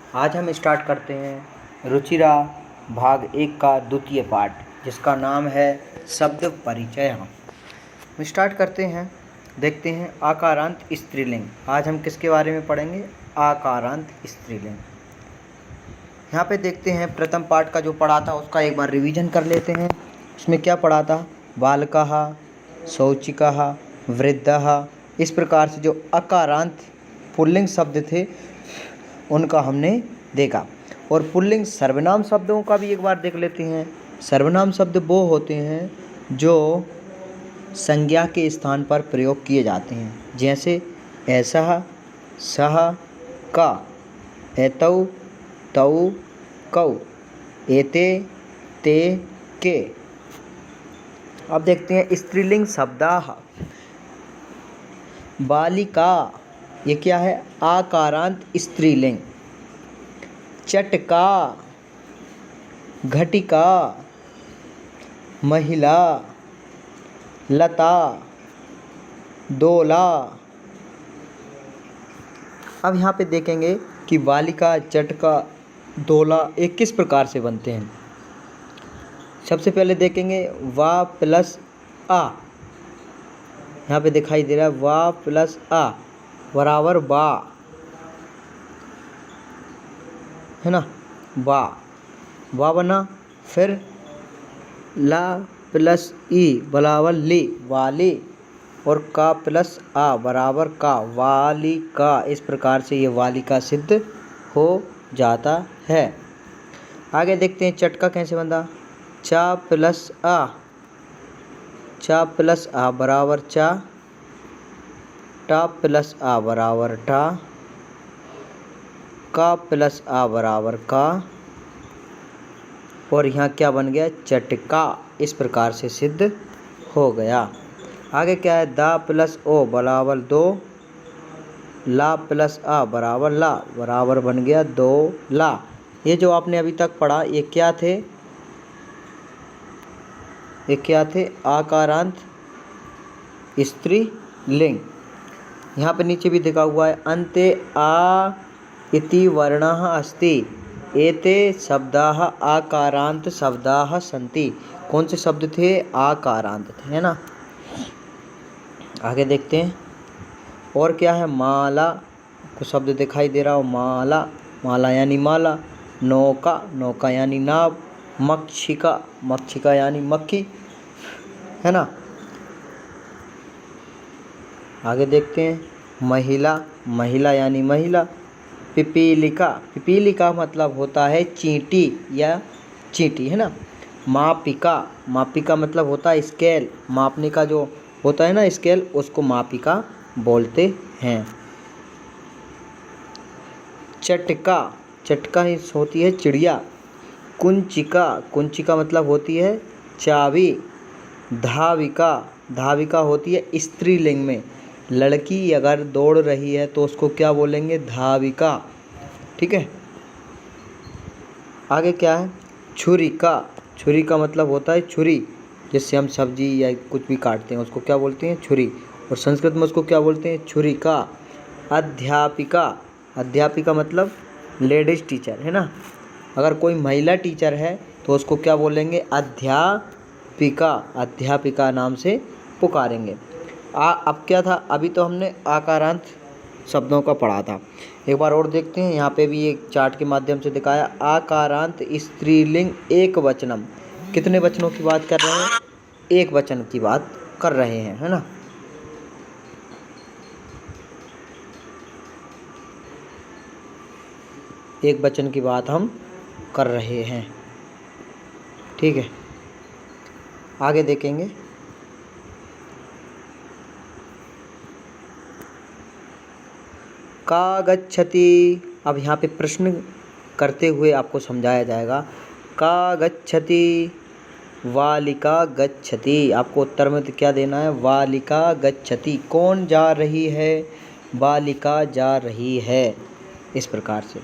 आज हम स्टार्ट करते हैं रुचिरा भाग 1 का द्वितीय पार्ट, जिसका नाम है शब्द परिचय। हम स्टार्ट करते हैं, देखते हैं आकारांत स्त्रीलिंग। आज हम किसके बारे में पढ़ेंगे? आकारांत स्त्रीलिंग। यहाँ पे देखते हैं प्रथम पार्ट का जो पढ़ा था उसका एक बार रिवीजन कर लेते हैं। उसमें क्या पढ़ा था? बालकः, शौचिकः, वृद्धः, इस प्रकार से जो अकारांत पुल्लिंग शब्द थे उनका हमने देखा। और पुल्लिंग सर्वनाम शब्दों का भी एक बार देख लेते हैं। सर्वनाम शब्द वो होते हैं जो संज्ञा के स्थान पर प्रयोग किए जाते हैं, जैसे ऐसा, सह, का, एतौ, तौ, कौ, एते, ते, के। अब देखते हैं स्त्रीलिंग शब्दाः। बालिका, ये क्या है? आकारांत स्त्रीलिंग। चटका, घटिका, महिला, लता, दोला। अब यहाँ पे देखेंगे कि बालिका, चटका, दोला एक किस प्रकार से बनते हैं। सबसे पहले देखेंगे वा प्लस आ। यहाँ पे दिखाई दे रहा है वा प्लस आ बराबर बा, है ना? बा बना। फिर ला प्लस ई बराबर ली, वाली। और का प्लस आ बराबर का, वालिका। इस प्रकार से ये वालिका सिद्ध हो जाता है। आगे देखते हैं चटका कैसे बनता। चा प्लस आ, चा प्लस आ बराबर चा, टा प्लस आ बराबर टा, का प्लस आ बराबर का। और यहाँ क्या बन गया? चटका। इस प्रकार से सिद्ध हो गया। आगे क्या है? दा प्लस ओ बराबर दो, ला प्लस आ बराबर ला, बराबर बन गया दो ला। ये जो आपने अभी तक पढ़ा ये क्या थे? ये क्या थे? आकारांत स्त्रीलिंग। यहाँ पे नीचे भी दिखा हुआ है अन्ते आ इति वर्णः अस्ति, एते शब्दाः आकारांत शब्दाः सन्ति। कौन से शब्द थे? आकारांत थे, है ना? आगे देखते हैं और क्या है। माला, कुछ शब्द दिखाई दे रहा हो। माला, माला यानी माला। नौका, नौका यानी नाव। मक्षिका, मक्षिका यानी मक्खी, है ना? आगे देखते हैं महिला, महिला यानी महिला। पिपीलिका, पिपीलिका मतलब होता है चींटी या चींटी, है ना? मापिका, मापिका मतलब होता है स्केल, मापने का जो होता है ना स्केल, उसको मापिका बोलते हैं। चटका, चटका ही होती है चिड़िया। कुंचिका, कुंचिका मतलब होती है चाबी। धाविका, धाविका होती है स्त्रीलिंग में। लड़की अगर दौड़ रही है तो उसको क्या बोलेंगे? धाविका, ठीक है? आगे क्या है? छुरिका, छुरी का मतलब होता है छुरी, जिससे हम सब्जी या कुछ भी काटते हैं उसको क्या बोलते हैं? छुरी। और संस्कृत में उसको क्या बोलते हैं? छुरिका। अध्यापिका, अध्यापिका मतलब लेडीज टीचर, है ना? अगर कोई महिला टीचर है तो उसको क्या बोलेंगे? अध्यापिका, अध्यापिका नाम से पुकारेंगे। अब क्या था? अभी तो हमने आकारांत शब्दों का पढ़ा था। एक बार और देखते हैं। यहाँ पे भी एक चार्ट के माध्यम से दिखाया आकारांत स्त्रीलिंग एक वचनम। कितने वचनों की बात कर रहे हैं? एक वचन की बात कर रहे हैं, है ना? एक वचन की बात हम कर रहे हैं, ठीक है? आगे देखेंगे। का गच्छति। अब यहाँ पे प्रश्न करते हुए आपको समझाया जाएगा। का गच्छति, वालिका गच्छति। आपको उत्तर में तो क्या देना है? वालिका गच्छति। कौन जा रही है? बालिका जा रही है। इस प्रकार से।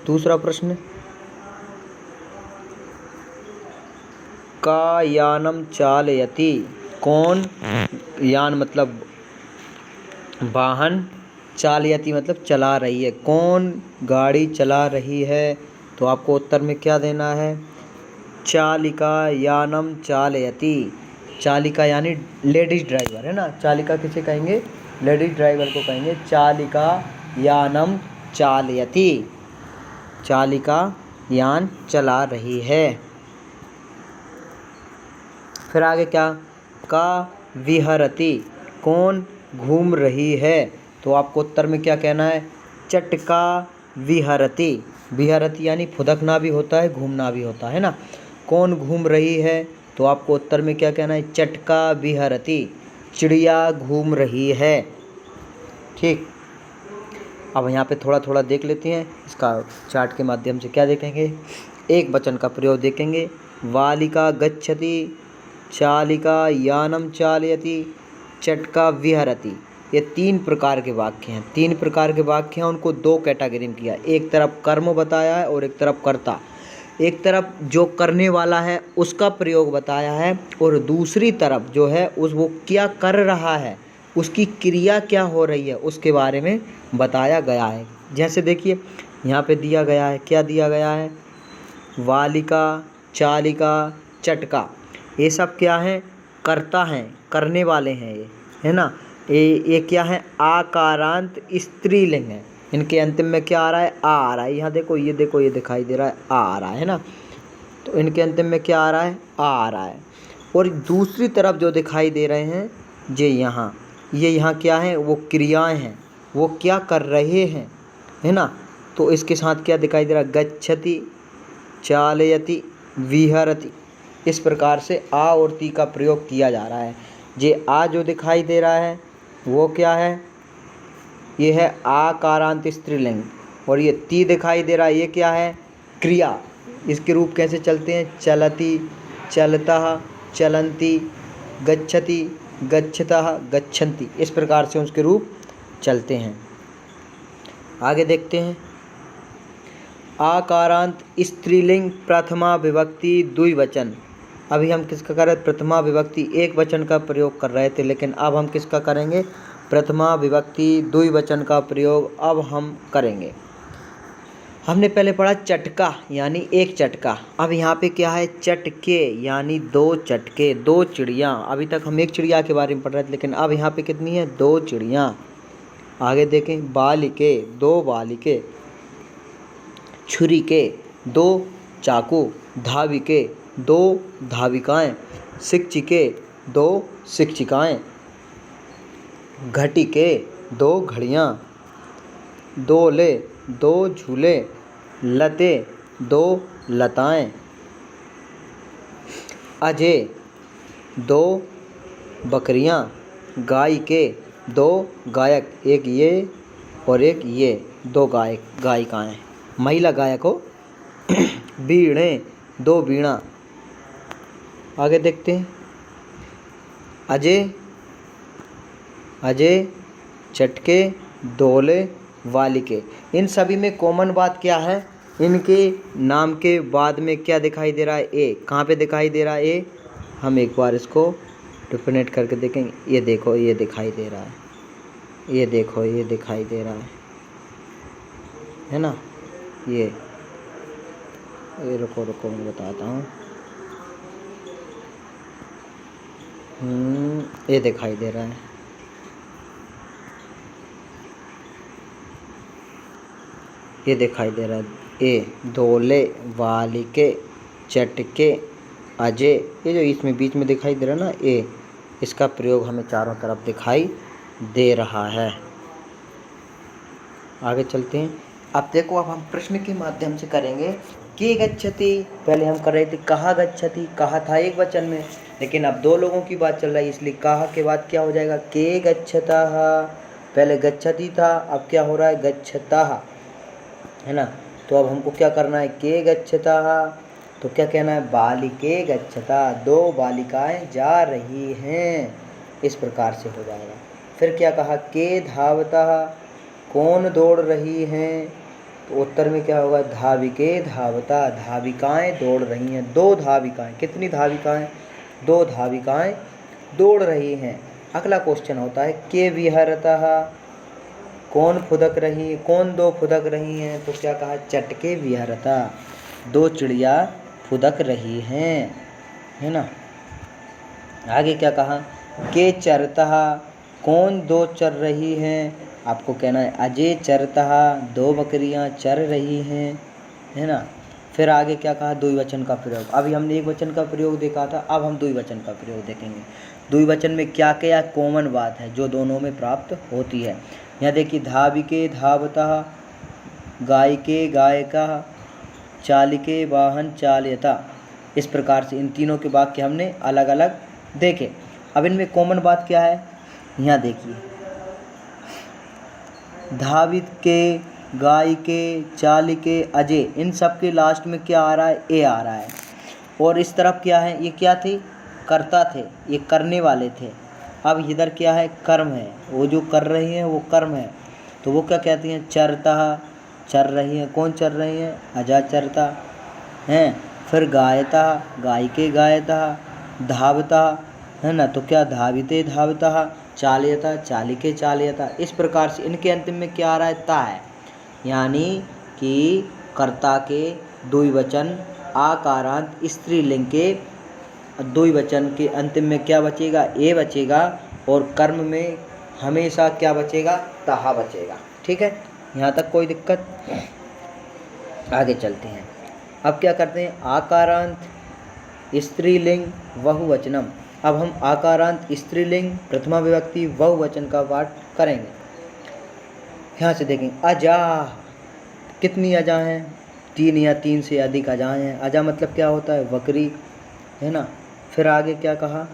दूसरा प्रश्न, का यानम चालयति। कौन? यान मतलब वाहन चालयति मतलब चला रही है। कौन गाड़ी चला रही है? तो आपको उत्तर में क्या देना है? चालिका यानम चालयति। चालिका यानी लेडीज ड्राइवर है ना। चालिका किसे कहेंगे? लेडीज ड्राइवर को कहेंगे चालिका यानम चालयति। चालिका यान चला रही है। फिर आगे क्या? का विहरति, कौन घूम रही है? तो आपको उत्तर में क्या कहना है? चटका विहरति। विहरति यानी फुदकना भी होता है, घूमना भी होता है ना। कौन घूम रही है? तो आपको उत्तर में क्या कहना है? चटका विहरति, चिड़िया घूम रही है। ठीक, अब यहाँ पे थोड़ा थोड़ा देख लेते हैं। इसका चार्ट के माध्यम से क्या देखेंगे? एक वचन का प्रयोग देखेंगे। बालिका गच्छति, चालिका यानम चालयति, चटका विहरति। ये 3 प्रकार के वाक्य हैं। 3 प्रकार के वाक्य हैं, उनको 2 कैटेगरी में किया। एक तरफ कर्म बताया है और एक तरफ कर्ता। एक तरफ जो करने वाला है उसका प्रयोग बताया है और दूसरी तरफ जो है वो क्या कर रहा है, उसकी क्रिया क्या हो रही है उसके बारे में बताया गया है। जैसे देखिए यहाँ पे दिया गया है, क्या दिया गया है? बालिका, चालिका, चटका, ये सब क्या हैं? कर्ता हैं, करने वाले हैं ये, है ना। ये क्या है? आकारांत स्त्रीलिंग है। इनके अंतिम में क्या आ रहा है? आ रहा है। यहाँ देखो, ये देखो, ये दिखाई दे रहा है आ रहा है ना। तो इनके अंतिम में क्या आ रहा है? आ रहा है। और दूसरी तरफ जो दिखाई दे रहे हैं ये यहाँ क्या है? वो क्रियाएं हैं, वो क्या कर रहे हैं, है ना। तो इसके साथ क्या दिखाई दे रहा है? गच्छति, चालयति, विहरति। इस प्रकार से आ और ती का प्रयोग किया जा रहा है। ये आ जो दिखाई दे रहा है वो क्या है? ये है आकारांत स्त्रीलिंग। और ये ती दिखाई दे रहा है, ये क्या है? क्रिया। इसके रूप कैसे चलते हैं? चलति, चलतः, चलन्ति, गच्छति, गच्छतः, गच्छन्ति। इस प्रकार से उसके रूप चलते हैं। आगे देखते हैं। आकारांत स्त्रीलिंग प्रथमा विभक्ति द्विवचन। अभी हम किसका कर रहे थे? प्रथमा विभक्ति एक वचन का प्रयोग कर रहे थे, लेकिन अब हम किसका करेंगे? प्रथमा विभक्ति द्विवचन का प्रयोग अब हम करेंगे। हमने पहले पढ़ा चटका यानी एक चटका। अब यहाँ पे क्या है? चटके यानी 2 चटके, 2 चिड़िया। अभी तक हम एक चिड़िया के बारे में पढ़ रहे थे, लेकिन अब यहाँ पे कितनी है? 2 चिड़िया। आगे देखें। बालिके, 2 बालिके। छुरी के, 2 चाकू। धाविके, 2 धाविकाएं। शिक्षिके, 2 शिक्षिकाएं। घटिके, 2 घड़ियाँ। दोले, 2 झूले। लते, 2 लताएं। अजय, 2 बकरियां। गाय के, 2 गायक, एक ये और एक ये, 2 गायिकाएं, महिला गायक हो। बीणे, 2 बीणा। आगे देखते हैं। अजय, चटके, दोले, वालिके। इन सभी में कॉमन बात क्या है? इनके नाम के बाद में क्या दिखाई दे रहा है? ए। कहाँ पे दिखाई दे रहा है ए? हम एक बार इसको डिफिनेट करके देखेंगे। ये देखो, ये दिखाई दे रहा है, ये देखो, ये दिखाई दे रहा है ना। ये रुको मैं बताता हूँ। ये दिखाई दे रहा है, ये दिखाई दे रहा है। ए, दोले, वालिके, चटके, अजय। ये जो इसमें बीच में दिखाई दे रहा है ना ए, इसका प्रयोग हमें चारों तरफ दिखाई दे रहा है। आगे चलते हैं। अब देखो, अब हम प्रश्न के माध्यम से करेंगे। के गच्छति, पहले हम कर रहे थे कहा गच्छति। कहा था एक वचन में, लेकिन अब 2 लोगों की बात चल रही है, इसलिए कहा के बाद क्या हो जाएगा? के गच्छतः। पहले गच्छति था, अब क्या हो रहा है? गच्छतः, है ना। तो अब हमको क्या करना है? के गच्छतः। तो क्या कहना है? बालिके गच्छता, 2 बालिकाएं जा रही हैं। इस प्रकार से हो जाएगा। फिर क्या कहा? के धावतः, कौन दौड़ रही हैं? तो उत्तर में क्या होगा? धाविके धावता, धाविकाएं दौड़ रही हैं। 2 धाविकाएं। कितनी धाविकाएं? 2 धाविकाएं दौड़ रही हैं। अगला क्वेश्चन होता है के विहरतः, कौन फुदक रही, कौन दो फुदक रही हैं, तो क्या कहा, चटके विहरता, दो चिड़िया फुदक रही हैं, है ना। आगे क्या कहा, के चरता, कौन दो चर रही हैं, आपको कहना है अजय चरता, दो बकरियां चर रही हैं, है ना। फिर आगे क्या कहा, द्विवचन का प्रयोग। अभी हमने एक वचन का प्रयोग देखा था, अब हम द्विवचन का प्रयोग देखेंगे। द्विवचन में क्या क्या कॉमन बात है जो दोनों में प्राप्त होती है। यहाँ देखिए, धाविके धावता, गायिके गायका, चालिके वाहन चालयता। इस प्रकार से इन तीनों के वाक्य हमने अलग अलग देखे। अब इनमें कॉमन बात क्या है, यहाँ देखिए, धावित के, गाय के, चाली के, अजय, इन सब के लास्ट में क्या आ रहा है, ए आ रहा है। और इस तरफ क्या है, ये क्या थे, कर्ता थे, ये करने वाले थे। अब इधर क्या है, कर्म है, वो जो कर रही हैं वो कर्म है, तो वो क्या कहती हैं, चरता, चर रही हैं, कौन चर रही हैं, अजा चरता हैं। फिर गायता, गाय के गायता, धावता, है ना, तो क्या धाविते धावता, चालयता, चालिके चालयता। इस प्रकार से इनके अंतिम में क्या आ रहा है, ता है, यानी कि कर्ता के द्विवचन आकारांत स्त्रीलिंग के द्विवचन के अंतिम में क्या बचेगा, ए बचेगा, और कर्म में हमेशा क्या बचेगा, ताहा बचेगा। ठीक है, यहाँ तक कोई दिक्कत। आगे चलते हैं। अब क्या करते हैं, आकारांत स्त्रीलिंग बहुवचनम। अब हम आकारांत स्त्रीलिंग प्रथमा विभक्ति बहुवचन का पाठ करेंगे। यहाँ से देखें, अजा, कितनी अजा हैं, 3 या 3 से अधिक अजाएँ हैं। अजा मतलब क्या होता है, बकरी, है ना। फिर आगे क्या कहा,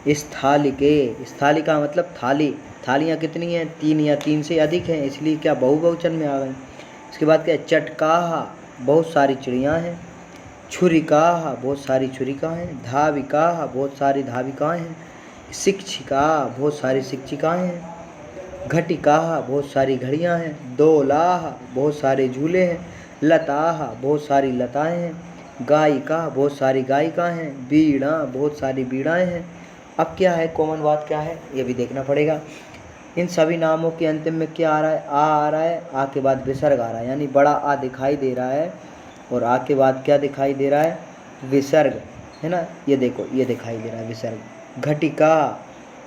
स्थालिके, स्थालिका मतलब थाली, थालियाँ कितनी हैं, 3 या 3 से अधिक हैं, इसलिए क्या बहुवचन में आ गई। इसके बाद क्या, चटकाहा, बहुत सारी चिड़ियाँ हैं। छुरिकाह, बहुत सारी छुरिकाएँ हैं। धाविकाह, बहुत सारी धाविकाएँ हैं। शिक्षिका, बहुत सारी शिक्षिकाएँ हैं। घटिकाह, बहुत सारी घड़ियाँ हैं। दोलाह, बहुत सारे झूले हैं। लताह, बहुत सारी लताएँ हैं। गायिका, बहुत सारी गायिकाएँ हैं। बीड़ा, बहुत सारी बीड़ाएँ हैं। अब क्या है, कॉमन बात क्या है, ये भी देखना पड़ेगा। इन सभी नामों के अंतिम में क्या आ रहा है, आ रहा है, आ के बाद विसर्ग आ रहा है, यानी बड़ा आ दिखाई दे रहा है, और आ के बाद क्या दिखाई दे रहा है, विसर्ग, है ना। ये देखो, ये दिखाई दे रहा है विसर्ग। घटिका,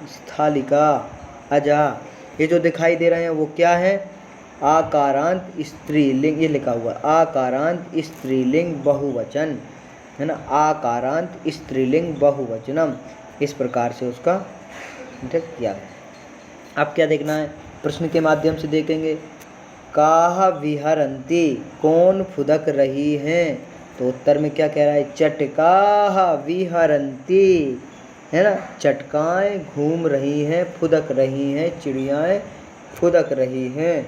स्थालिका, अजा, ये जो दिखाई दे रहे हैं वो क्या है, आकारांत स्त्रीलिंग, ये लिखा हुआ है आकारांत स्त्रीलिंग बहुवचन, है ना, आकारांत स्त्रीलिंग बहुवचनम। इस प्रकार से उसका किया है। अब क्या देखना है, प्रश्न के माध्यम से देखेंगे। काह विहरंती, कौन फुदक रही हैं, तो उत्तर में क्या कह रहा है, चटकाह विहरंती, है ना, चटकाएँ घूम रही हैं, फुदक रही हैं, चिड़ियाएँ फुदक रही हैं।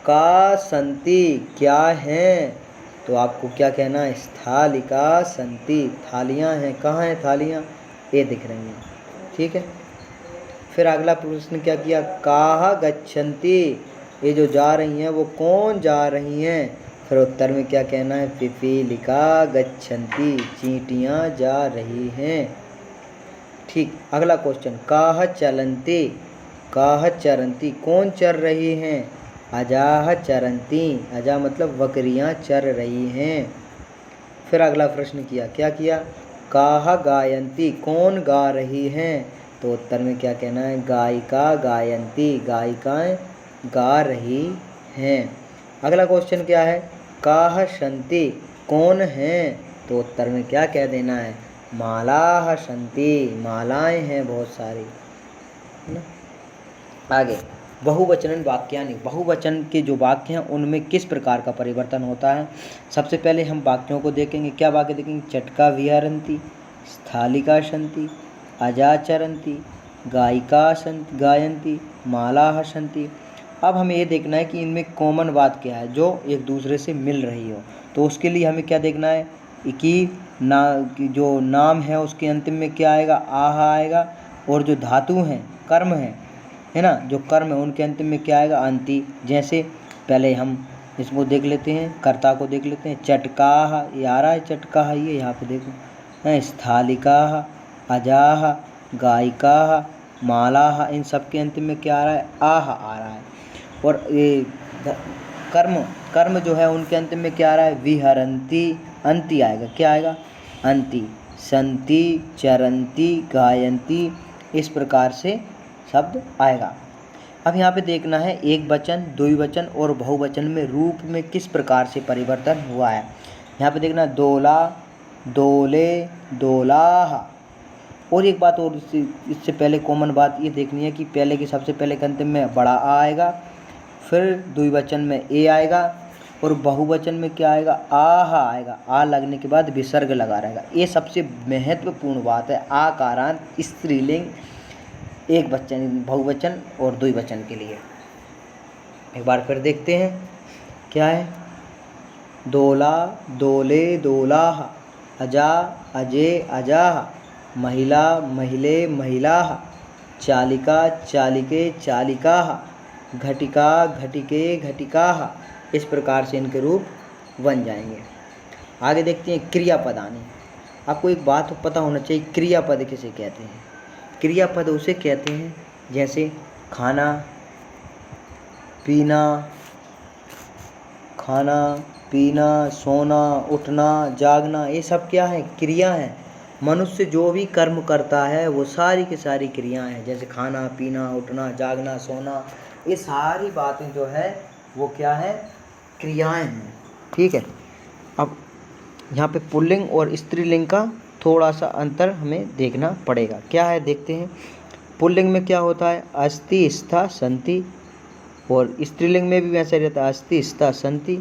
का संति, क्या हैं, तो आपको क्या कहना है, स्थालिका संति, थालियाँ हैं। कहाँ हैं थालियाँ, ये दिख रही हैं। ठीक है, फिर अगला प्रश्न क्या किया, काह गच्छन्ति, ये जो जा रही हैं वो कौन जा रही हैं, फिर उत्तर में क्या कहना है, पिपीलिका गच्छन्ति, चींटियाँ जा रही हैं। ठीक, अगला क्वेश्चन, काह चलन्ति, काह चरन्ति, कौन चर रही हैं, अजाह चरन्ति, अजा मतलब बकरियाँ चर रही हैं। फिर अगला प्रश्न किया, क्या किया, काह गायन्ति, कौन गा रही हैं, तो उत्तर में क्या कहना है, गायिका गायन्ति, गायिकाएँ गा रही हैं। अगला क्वेश्चन क्या है, काह सन्ति, कौन हैं, तो उत्तर में क्या कह देना है, मालाह सन्ति, मालाएँ हैं बहुत सारी, है ना। आगे, बहुवचन वाक्यानि, बहुवचन के जो वाक्य हैं उनमें किस प्रकार का परिवर्तन होता है। सबसे पहले हम वाक्यों को देखेंगे। क्या वाक्य देखेंगे, चटका विहरन्ति, स्थालिका सन्ति, अजा चरन्ति, गायिका सन्ति गायन्ति, मालाः सन्ति। अब हमें ये देखना है कि इनमें कॉमन बात क्या है जो एक दूसरे से मिल रही हो। तो उसके लिए हमें क्या देखना है कि जो नाम है उसके अंतिम में क्या आएगा, आह आएगा, और जो धातु हैं, कर्म है ना, जो कर्म है उनके अंतिम में क्या आएगा, अंति। जैसे पहले हम इसको देख लेते हैं, कर्ता को देख लेते हैं। चटकाह, ये आ रहा है चटकाह, ये यहाँ पे देखो, स्थालिकाह, अजाह, गायिकाह, मालाह, इन सब के अंत में क्या आ रहा है? आह आ रहा है। और ये कर्म कर्म जो है उनके अंत में क्या आ रहा है? विहरंती, अंति आएगा। क्या आएगा? अंति। संति, चरंती, गायंती, इस प्रकार से शब्द आएगा। अब यहाँ पे देखना है एक वचन, द्विवचन और बहुवचन में रूप में किस प्रकार से परिवर्तन हुआ है। यहाँ पे देखना दोला, दोले, दोलाह। और एक बात और इससे पहले कॉमन बात ये देखनी है कि पहले की सबसे पहले के अंतिम में बड़ा आ आएगा, फिर द्विवचन में ए आएगा और बहुवचन में क्या आएगा? आह आएगा। आ लगने के बाद विसर्ग लगा रहेगा। ये सबसे महत्वपूर्ण बात है आकारांत स्त्रीलिंग एक वचन, बहुवचन और द्विवचन के लिए। एक बार फिर देखते हैं क्या है। दोला, दोले, दोलाह, अजा, अजे, अजाह, महिला, महिले, महिलाः, चालिका, चालिके, चालिकाः, घटिका, घटिके, घटिकाः। इस प्रकार से इनके रूप बन जाएंगे। आगे देखते हैं क्रियापदानी। आपको एक बात पता होना चाहिए, क्रियापद किसे कहते हैं? क्रियापद उसे कहते हैं जैसे खाना, पीना, खाना, पीना, सोना, उठना, जागना, ये सब क्या है? क्रिया है। मनुष्य जो भी कर्म करता है वो सारी की सारी क्रियाएं हैं। जैसे खाना, पीना, उठना, जागना, सोना, ये सारी बातें जो है वो क्या है? क्रियाएं हैं। ठीक है। अब यहाँ पे पुल्लिंग और स्त्रीलिंग का थोड़ा सा अंतर हमें देखना पड़ेगा। क्या है देखते हैं। पुल्लिंग में क्या होता है? अस्ति, स्था, संति। और स्त्रीलिंग में भी वैसे रहता है, अस्ति, स्था, संति।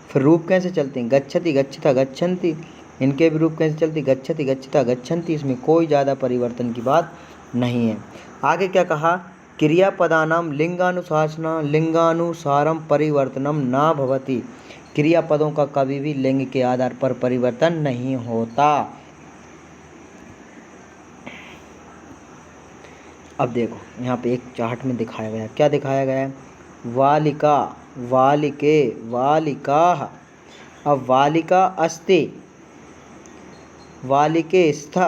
फिर रूप कैसे चलते हैं? गच्छति, गच्छता, गच्छन्ति। इनके भी रूप कैसे चलते? गच्छति, गच्छता, गच्छन्ति। इसमें कोई ज़्यादा परिवर्तन की बात नहीं है। आगे क्या कहा? क्रियापदानां लिंगानुसारम परिवर्तनम न भवति। क्रियापदों का कभी भी लिंग के आधार पर परिवर्तन नहीं होता। अब देखो यहाँ पे एक चार्ट में दिखाया गया है। क्या दिखाया गया है? वालिका, वालिके, वालिकाः। अब वालिका अस्ति, वालिके स्था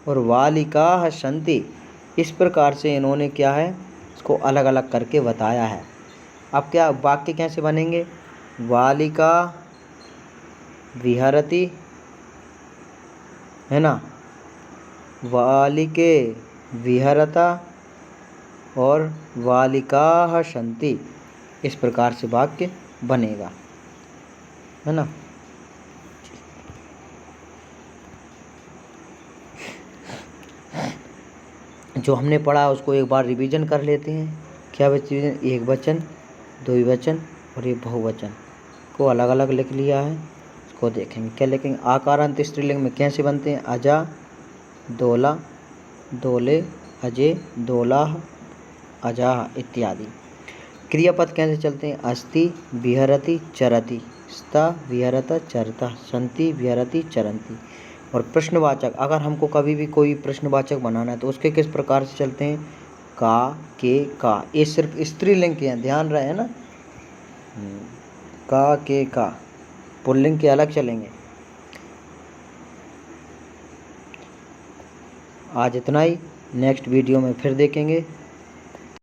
और वालिकाः सन्ति। इस प्रकार से इन्होंने क्या है इसको अलग अलग करके बताया है। अब क्या वाक्य कैसे बनेंगे? वालिका विहरति, है ना, वालिके विहरता और वालिकाः सन्ति। इस प्रकार से वाक्य बनेगा, है ना। जो हमने पढ़ा उसको एक बार रिवीजन कर लेते हैं। क्या बच्चे? एक वचन, द्विवचन और ये बहुवचन को अलग अलग लिख लिया है। इसको देखेंगे क्या लिखेंगे। आकारांत स्त्रीलिंग में कैसे बनते हैं? अजा, दोला, दोले, अजे, दोलाह, अजाह इत्यादि। क्रियापद कैसे चलते हैं? अस्ति, विहरति, चरति, स्था, विहरत, चरता, संति, विहरति, चरन्ति। और प्रश्नवाचक, अगर हमको कभी भी कोई प्रश्नवाचक बनाना है तो उसके किस प्रकार से चलते हैं? का, के, का। ये सिर्फ स्त्रीलिंग के हैं, ध्यान रहे है ना। का, के, का। पुल्लिंग के अलग चलेंगे। आज इतना ही, नेक्स्ट वीडियो में फिर देखेंगे।